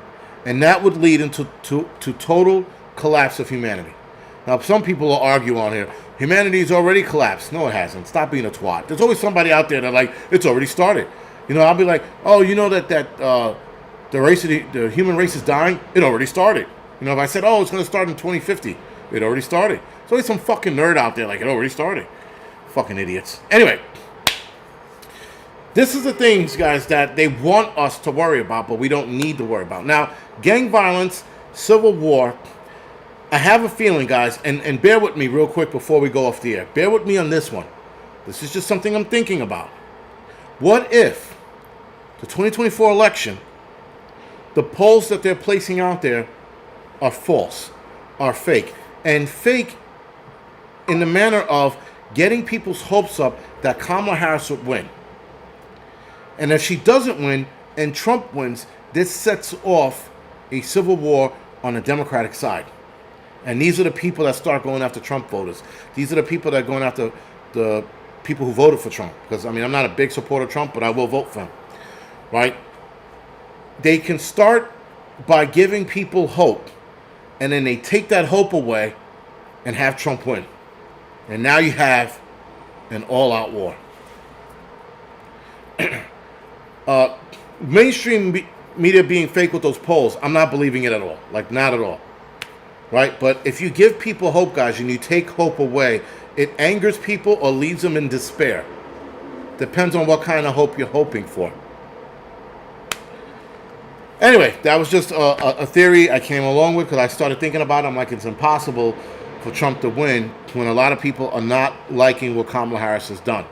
And that would lead into to total collapse of humanity. Now, some people will argue on here, humanity's already collapsed. No, it hasn't. Stop being a twat. There's always somebody out there that like, it's already started. You know, I'll be like, oh, you know that the human race is dying? It already started. You know, if I said, oh, it's going to start in 2050, it already started. There's always some fucking nerd out there like, it already started. Fucking idiots. Anyway, this is the things, guys, that they want us to worry about, but we don't need to worry about. Now, gang violence, civil war, I have a feeling, guys, and bear with me real quick before we go off the air. Bear with me on this one. This is just something I'm thinking about. What if the 2024 election, the polls that they're placing out there are false, are fake, and fake in the manner of getting people's hopes up that Kamala Harris would win. And if she doesn't win and Trump wins, this sets off a civil war on the Democratic side. And these are the people that start going after Trump voters. These are the people that are going after the people who voted for Trump. Because, I mean, I'm not a big supporter of Trump, but I will vote for him. Right? They can start by giving people hope. And then they take that hope away and have Trump win. And now you have an all-out war. Mainstream media being fake with those polls, I'm not believing it at all. Like, not at all. Right? But if you give people hope, guys, and you take hope away, it angers people or leaves them in despair. Depends on what kind of hope you're hoping for. Anyway, that was just a theory I came along with because I started thinking about it. I'm like, it's impossible for Trump to win when a lot of people are not liking what Kamala Harris has done.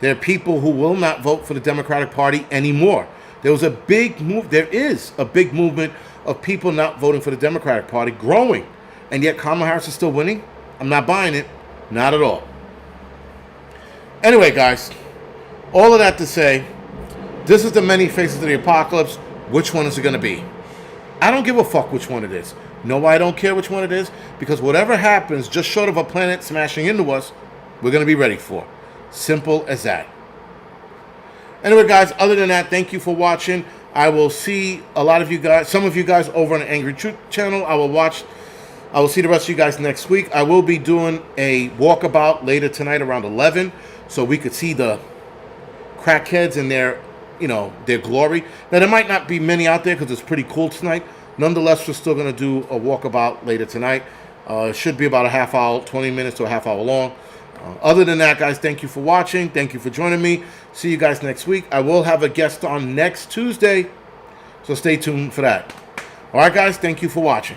There are people who will not vote for the Democratic Party anymore. There is a big movement of people not voting for the Democratic Party growing. And yet Kamala Harris is still winning? I'm not buying it. Not at all. Anyway, guys, all of that to say, this is the many faces of the apocalypse. Which one is it going to be? I don't give a fuck which one it is. No, I don't care which one it is, because whatever happens, just short of a planet smashing into us, we're going to be ready for. Simple as that. Anyway, guys, other than that, thank you for watching. I will see a lot of you guys, some of you guys over on the Angry Truth channel. I will see the rest of you guys next week. I will be doing a walkabout later tonight around 11, so we could see the crackheads in their their glory. Now, there might not be many out there because it's pretty cool tonight. Nonetheless, we're still going to do a walkabout later tonight. It should be about a half hour, 20 minutes to a half hour long. Other than that, guys, thank you for watching. Thank you for joining me. See you guys next week. I will have a guest on next Tuesday, so stay tuned for that. All right, guys, thank you for watching.